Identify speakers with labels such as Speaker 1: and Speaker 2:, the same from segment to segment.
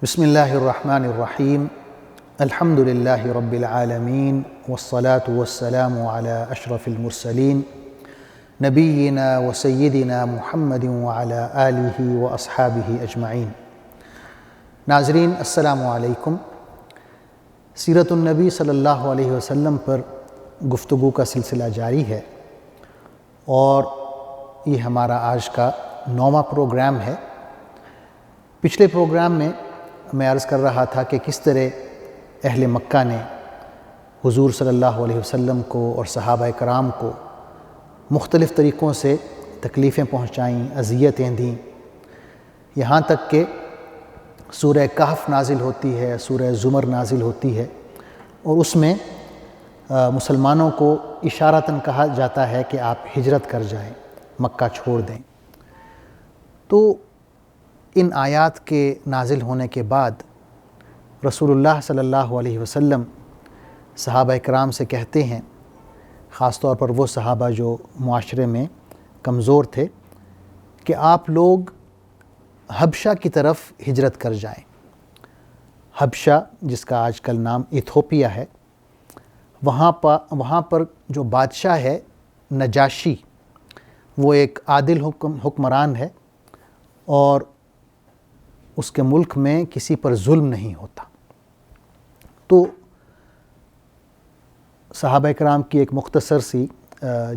Speaker 1: بسم اللہ الرحمن الرحیم الحمد للہ رب العالمین والصلاة والسلام علی اشرف المرسلین نبینا و سیدنا محمد وعلی آلہ و اصحابہ اجمعین۔ ناظرین السلام علیکم۔ سیرت النبی صلی اللہ علیہ وسلم پر گفتگو کا سلسلہ جاری ہے اور یہ ہمارا آج کا 9واں پروگرام ہے۔ پچھلے پروگرام میں میں عرض کر رہا تھا کہ کس طرح اہل مکہ نے حضور صلی اللہ علیہ وسلم کو اور صحابہ کرام کو مختلف طریقوں سے تکلیفیں پہنچائیں، اذیتیں دیں، یہاں تک کہ سورہ کہف نازل ہوتی ہے، سورہ زمر نازل ہوتی ہے اور اس میں مسلمانوں کو اشارتاً کہا جاتا ہے کہ آپ ہجرت کر جائیں، مکہ چھوڑ دیں۔ تو ان آیات کے نازل ہونے کے بعد رسول اللہ صلی اللہ علیہ وسلم صحابہ کرام سے کہتے ہیں، خاص طور پر وہ صحابہ جو معاشرے میں کمزور تھے، کہ آپ لوگ حبشہ کی طرف ہجرت کر جائیں۔ حبشہ جس کا آج کل نام ایتھوپیا ہے، وہاں پر جو بادشاہ ہے نجاشی، وہ ایک عادل حکمران ہے اور اس کے ملک میں کسی پر ظلم نہیں ہوتا۔ تو صحابہ کرام کی ایک مختصر سی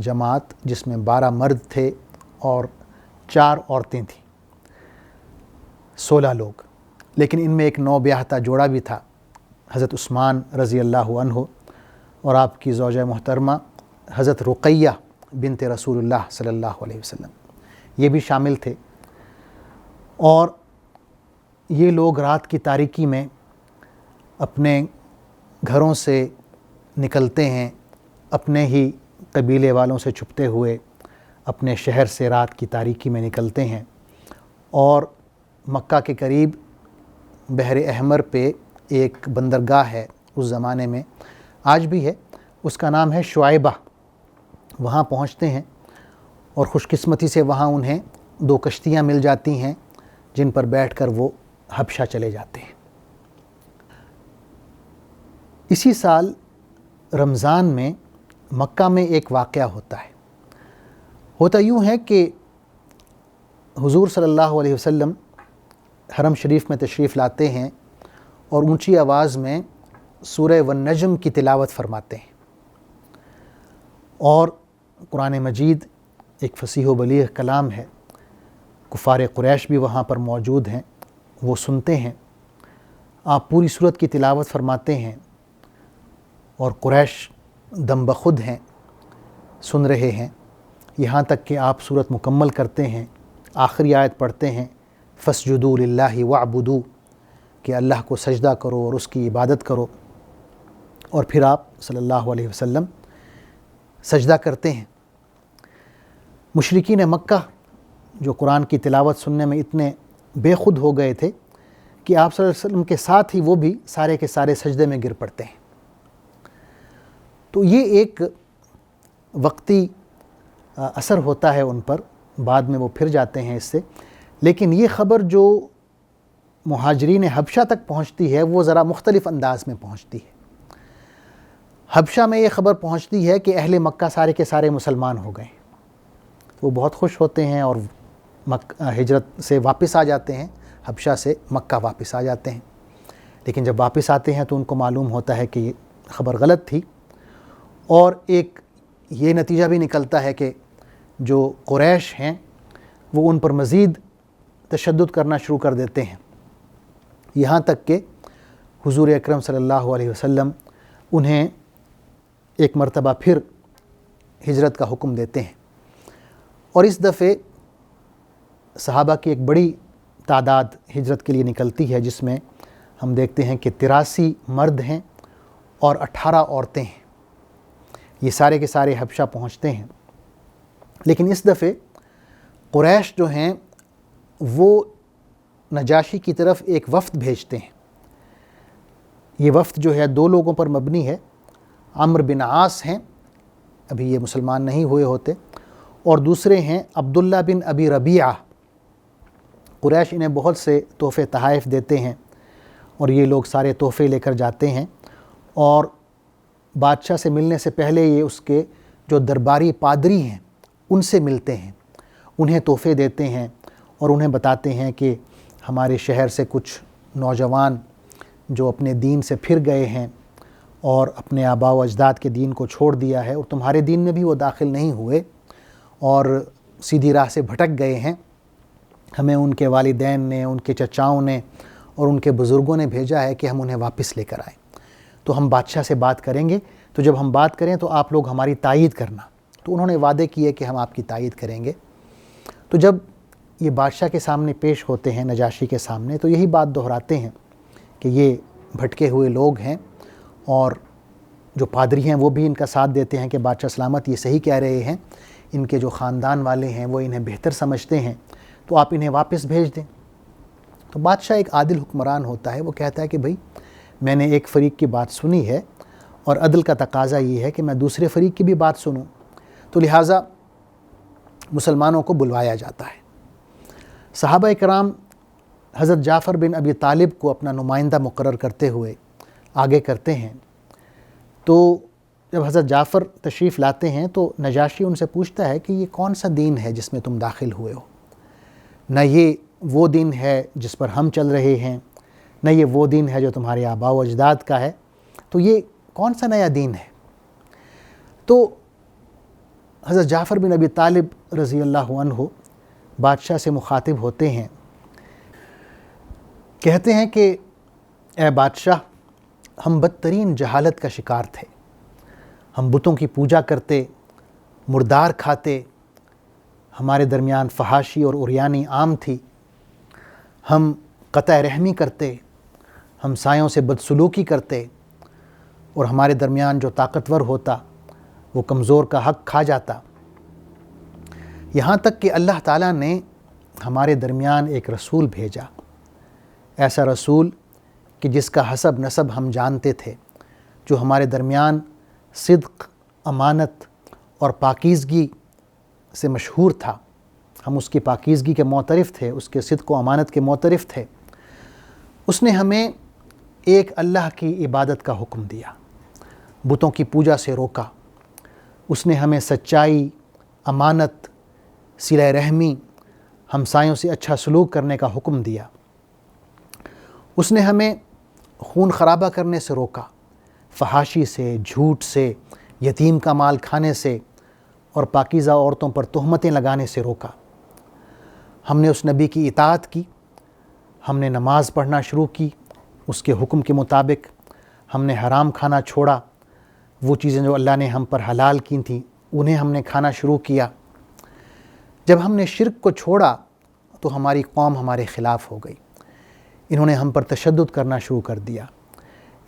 Speaker 1: جماعت جس میں 12 مرد تھے اور 4 عورتیں تھیں، 16 لوگ، لیکن ان میں ایک نوبیاہتا جوڑا بھی تھا، حضرت عثمان رضی اللہ عنہ اور آپ کی زوجہ محترمہ حضرت رقیہ بنت رسول اللہ صلی اللہ علیہ وسلم، یہ بھی شامل تھے۔ اور یہ لوگ رات کی تاریکی میں اپنے گھروں سے نکلتے ہیں، اپنے ہی قبیلے والوں سے چھپتے ہوئے اپنے شہر سے رات کی تاریکی میں نکلتے ہیں اور مکہ کے قریب بحر احمر پہ ایک بندرگاہ ہے، اس زمانے میں آج بھی ہے، اس کا نام ہے شعیبہ۔ وہاں پہنچتے ہیں اور خوش قسمتی سے وہاں انہیں 2 کشتیاں مل جاتی ہیں جن پر بیٹھ کر وہ حبشہ چلے جاتے ہیں۔ اسی سال رمضان میں مکہ میں ایک واقعہ ہوتا یوں ہے کہ حضور صلی اللہ علیہ وسلم حرم شریف میں تشریف لاتے ہیں اور اونچی آواز میں سورہ والنجم کی تلاوت فرماتے ہیں، اور قرآن مجید ایک فصیح و بلیغ کلام ہے، کفار قریش بھی وہاں پر موجود ہیں، وہ سنتے ہیں، آپ پوری سورت کی تلاوت فرماتے ہیں اور قریش دم بخود ہیں، سن رہے ہیں، یہاں تک کہ آپ سورت مکمل کرتے ہیں، آخری آیت پڑھتے ہیں فَاسْجُدُوا لِلَّهِ وَاعْبُدُوا، کہ اللہ کو سجدہ کرو اور اس کی عبادت کرو، اور پھر آپ صلی اللہ علیہ وسلم سجدہ کرتے ہیں۔ مشرکین مکہ جو قرآن کی تلاوت سننے میں اتنے بے خود ہو گئے تھے کہ آپ صلی اللہ علیہ وسلم کے ساتھ ہی وہ بھی سارے کے سارے سجدے میں گر پڑتے ہیں۔ تو یہ ایک وقتی اثر ہوتا ہے ان پر، بعد میں وہ پھر جاتے ہیں اس سے، لیکن یہ خبر جو مہاجرین حبشہ تک پہنچتی ہے وہ ذرا مختلف انداز میں پہنچتی ہے۔ حبشہ میں یہ خبر پہنچتی ہے کہ اہل مکہ سارے کے سارے مسلمان ہو گئے، وہ بہت خوش ہوتے ہیں اور ہجرت سے واپس آ جاتے ہیں، حبشہ سے مکہ واپس آ جاتے ہیں، لیکن جب واپس آتے ہیں تو ان کو معلوم ہوتا ہے کہ یہ خبر غلط تھی، اور ایک یہ نتیجہ بھی نکلتا ہے کہ جو قریش ہیں وہ ان پر مزید تشدد کرنا شروع کر دیتے ہیں، یہاں تک کہ حضور اکرم صلی اللہ علیہ وسلم انہیں ایک مرتبہ پھر ہجرت کا حکم دیتے ہیں، اور اس دفعے صحابہ کی ایک بڑی تعداد ہجرت کے لیے نکلتی ہے، جس میں ہم دیکھتے ہیں کہ 83 مرد ہیں اور 18 عورتیں ہیں، یہ سارے کے سارے حبشہ پہنچتے ہیں۔ لیکن اس دفعے قریش جو ہیں وہ نجاشی کی طرف ایک وفد بھیجتے ہیں۔ یہ وفد جو ہے 2 لوگوں پر مبنی ہے، عمرو بن عاص ہیں، ابھی یہ مسلمان نہیں ہوئے ہوتے، اور دوسرے ہیں عبداللہ بن ابی ربیعہ۔ قریش انہیں بہت سے تحفے تحائف دیتے ہیں، اور یہ لوگ سارے تحفے لے کر جاتے ہیں اور بادشاہ سے ملنے سے پہلے یہ اس کے جو درباری پادری ہیں ان سے ملتے ہیں، انہیں تحفے دیتے ہیں اور انہیں بتاتے ہیں کہ ہمارے شہر سے کچھ نوجوان جو اپنے دین سے پھر گئے ہیں اور اپنے آباء و اجداد کے دین کو چھوڑ دیا ہے اور تمہارے دین میں بھی وہ داخل نہیں ہوئے اور سیدھی راہ سے بھٹک گئے ہیں، ہمیں ان کے والدین نے، ان کے چچاؤں نے اور ان کے بزرگوں نے بھیجا ہے کہ ہم انہیں واپس لے کر آئیں، تو ہم بادشاہ سے بات کریں گے، تو جب ہم بات کریں تو آپ لوگ ہماری تائید کرنا۔ تو انہوں نے وعدے کیے کہ ہم آپ کی تائید کریں گے۔ تو جب یہ بادشاہ کے سامنے پیش ہوتے ہیں، نجاشی کے سامنے، تو یہی بات دہراتے ہیں کہ یہ بھٹکے ہوئے لوگ ہیں اور جو پادری ہیں وہ بھی ان کا ساتھ دیتے ہیں کہ بادشاہ سلامت یہ صحیح کہہ رہے ہیں، ان کے جو خاندان والے ہیں وہ انہیں بہتر سمجھتے ہیں، تو آپ انہیں واپس بھیج دیں۔ تو بادشاہ ایک عادل حکمران ہوتا ہے، وہ کہتا ہے کہ بھئی میں نے ایک فریق کی بات سنی ہے اور عدل کا تقاضا یہ ہے کہ میں دوسرے فریق کی بھی بات سنوں، تو لہٰذا مسلمانوں کو بلوایا جاتا ہے۔ صحابہ کرام حضرت جعفر بن ابی طالب کو اپنا نمائندہ مقرر کرتے ہوئے آگے کرتے ہیں، تو جب حضرت جعفر تشریف لاتے ہیں تو نجاشی ان سے پوچھتا ہے کہ یہ کون سا دین ہے جس میں تم داخل ہوئے ہو؟ نہ یہ وہ دین ہے جس پر ہم چل رہے ہیں، نہ یہ وہ دین ہے جو تمہارے آباء و اجداد کا ہے، تو یہ کون سا نیا دین ہے؟ تو حضرت جعفر بن ابی طالب رضی اللہ عنہ بادشاہ سے مخاطب ہوتے ہیں، کہتے ہیں کہ اے بادشاہ، ہم بدترین جہالت کا شکار تھے، ہم بتوں کی پوجا کرتے، مردار کھاتے، ہمارے درمیان فحاشی اور عریانی عام تھی، ہم قطع رحمی کرتے، ہم سایوں سے بدسلوکی کرتے اور ہمارے درمیان جو طاقتور ہوتا وہ کمزور کا حق کھا جاتا، یہاں تک کہ اللہ تعالیٰ نے ہمارے درمیان ایک رسول بھیجا، ایسا رسول کہ جس کا حسب نسب ہم جانتے تھے، جو ہمارے درمیان صدق، امانت اور پاکیزگی سے مشہور تھا، ہم اس کی پاکیزگی کے معترف تھے، اس کے صدق و امانت کے معترف تھے۔ اس نے ہمیں ایک اللہ کی عبادت کا حکم دیا، بتوں کی پوجا سے روکا، اس نے ہمیں سچائی، امانت، صلہ رحمی، ہمسایوں سے اچھا سلوک کرنے کا حکم دیا، اس نے ہمیں خون خرابہ کرنے سے روکا، فحاشی سے، جھوٹ سے، یتیم کا مال کھانے سے اور پاکیزہ عورتوں پر تہمتیں لگانے سے روکا۔ ہم نے اس نبی کی اطاعت کی، ہم نے نماز پڑھنا شروع کی اس کے حکم کے مطابق، ہم نے حرام کھانا چھوڑا، وہ چیزیں جو اللہ نے ہم پر حلال کی تھیں انہیں ہم نے کھانا شروع کیا۔ جب ہم نے شرک کو چھوڑا تو ہماری قوم ہمارے خلاف ہو گئی، انہوں نے ہم پر تشدد کرنا شروع کر دیا،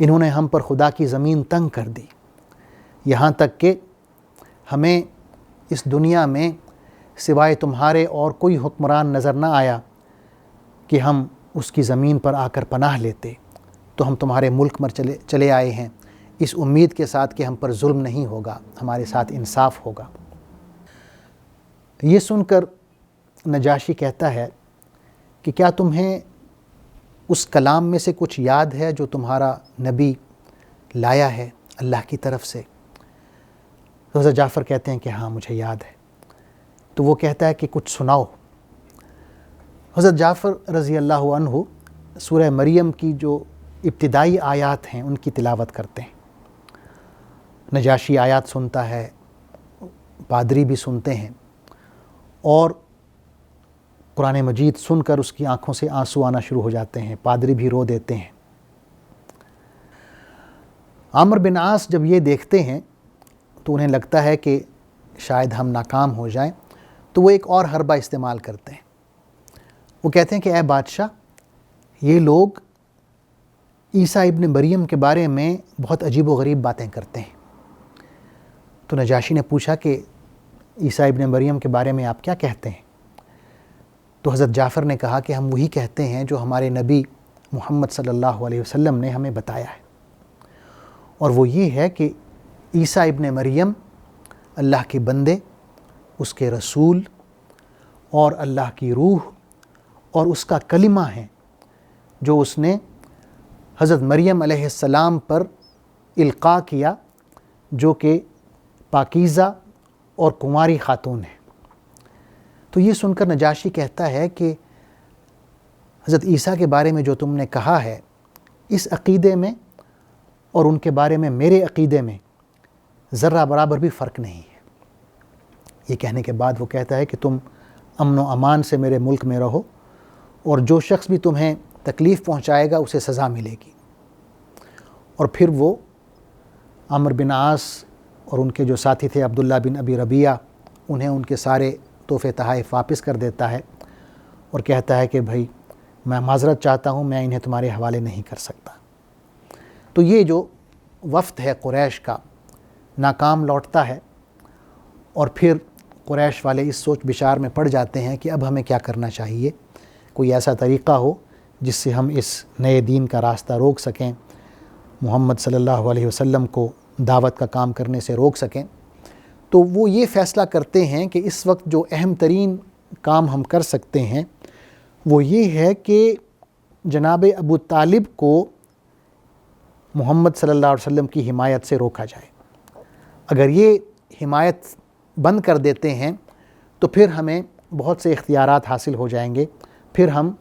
Speaker 1: انہوں نے ہم پر خدا کی زمین تنگ کر دی، یہاں تک کہ ہمیں اس دنیا میں سوائے تمہارے اور کوئی حکمران نظر نہ آیا کہ ہم اس کی زمین پر آ کر پناہ لیتے، تو ہم تمہارے ملک میں چلے آئے ہیں اس امید کے ساتھ کہ ہم پر ظلم نہیں ہوگا، ہمارے ساتھ انصاف ہوگا۔ یہ سن کر نجاشی کہتا ہے کہ کیا تمہیں اس کلام میں سے کچھ یاد ہے جو تمہارا نبی لایا ہے اللہ کی طرف سے؟ حضرت جعفر کہتے ہیں کہ ہاں مجھے یاد ہے۔ تو وہ کہتا ہے کہ کچھ سناؤ۔ حضرت جعفر رضی اللہ عنہ سورہ مریم کی جو ابتدائی آیات ہیں ان کی تلاوت کرتے ہیں۔ نجاشی آیات سنتا ہے، پادری بھی سنتے ہیں اور قرآن مجید سن کر اس کی آنکھوں سے آنسو آنا شروع ہو جاتے ہیں، پادری بھی رو دیتے ہیں۔ عامر بن عاص جب یہ دیکھتے ہیں تو انہیں لگتا ہے کہ شاید ہم ناکام ہو جائیں، تو وہ ایک اور حربہ استعمال کرتے ہیں۔ وہ کہتے ہیں کہ اے بادشاہ، یہ لوگ عیسیٰ ابن مریم کے بارے میں بہت عجیب و غریب باتیں کرتے ہیں۔ تو نجاشی نے پوچھا کہ عیسیٰ ابن مریم کے بارے میں آپ کیا کہتے ہیں؟ تو حضرت جعفر نے کہا کہ ہم وہی کہتے ہیں جو ہمارے نبی محمد صلی اللہ علیہ وسلم نے ہمیں بتایا ہے، اور وہ یہ ہے کہ عیسیٰ ابن مریم اللہ کے بندے، اس کے رسول اور اللہ کی روح اور اس کا کلمہ ہیں جو اس نے حضرت مریم علیہ السلام پر القاء کیا، جو کہ پاکیزہ اور کنواری خاتون ہے۔ تو یہ سن کر نجاشی کہتا ہے کہ حضرت عیسیٰ کے بارے میں جو تم نے کہا ہے، اس عقیدے میں اور ان کے بارے میں میرے عقیدے میں ذرہ برابر بھی فرق نہیں ہے۔ یہ کہنے کے بعد وہ کہتا ہے کہ تم امن و امان سے میرے ملک میں رہو، اور جو شخص بھی تمہیں تکلیف پہنچائے گا اسے سزا ملے گی۔ اور پھر وہ عمرو بن عاص اور ان کے جو ساتھی تھے عبداللہ بن ابی ربیعہ، انہیں ان کے سارے تحفے تحائف واپس کر دیتا ہے اور کہتا ہے کہ بھائی میں معذرت چاہتا ہوں، میں انہیں تمہارے حوالے نہیں کر سکتا۔ تو یہ جو وفد ہے قریش کا ناکام لوٹتا ہے، اور پھر قریش والے اس سوچ بچار میں پڑ جاتے ہیں کہ اب ہمیں کیا کرنا چاہیے، کوئی ایسا طریقہ ہو جس سے ہم اس نئے دین کا راستہ روک سکیں، محمد صلی اللہ علیہ وسلم کو دعوت کا کام کرنے سے روک سکیں۔ تو وہ یہ فیصلہ کرتے ہیں کہ اس وقت جو اہم ترین کام ہم کر سکتے ہیں وہ یہ ہے کہ جناب ابو طالب کو محمد صلی اللہ علیہ وسلم کی حمایت سے روکا جائے۔ اگر یہ حمایت بند کر دیتے ہیں تو پھر ہمیں بہت سے اختیارات حاصل ہو جائیں گے، پھر ہم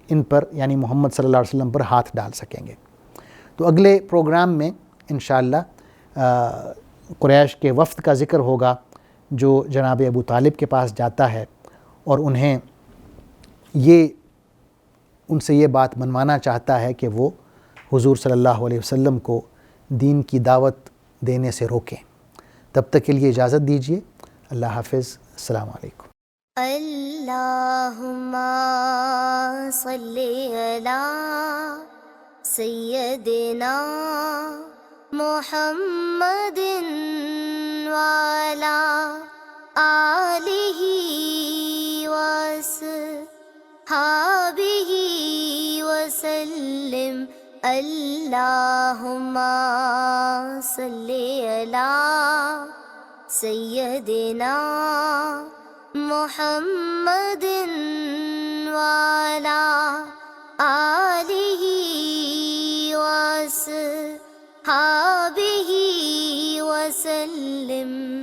Speaker 1: ان پر یعنی محمد صلی اللہ علیہ وسلم پر ہاتھ ڈال سکیں گے۔ تو اگلے پروگرام میں انشاءاللہ قریش کے وفد کا ذکر ہوگا جو جناب ابو طالب کے پاس جاتا ہے اور ان سے یہ بات منوانا چاہتا ہے کہ وہ حضور صلی اللہ علیہ وسلم کو دین کی دعوت دینے سے روکیں۔ تب تک کے لیے اجازت دیجیے، اللہ حافظ، السلام علیکم۔
Speaker 2: اللہم صلی علی سیدنا محمد وعلی آلہ وصحبہ وسلم۔ اللہم صلی علی سیدنا محمد وعلی آلہ وصحبہ وسلم۔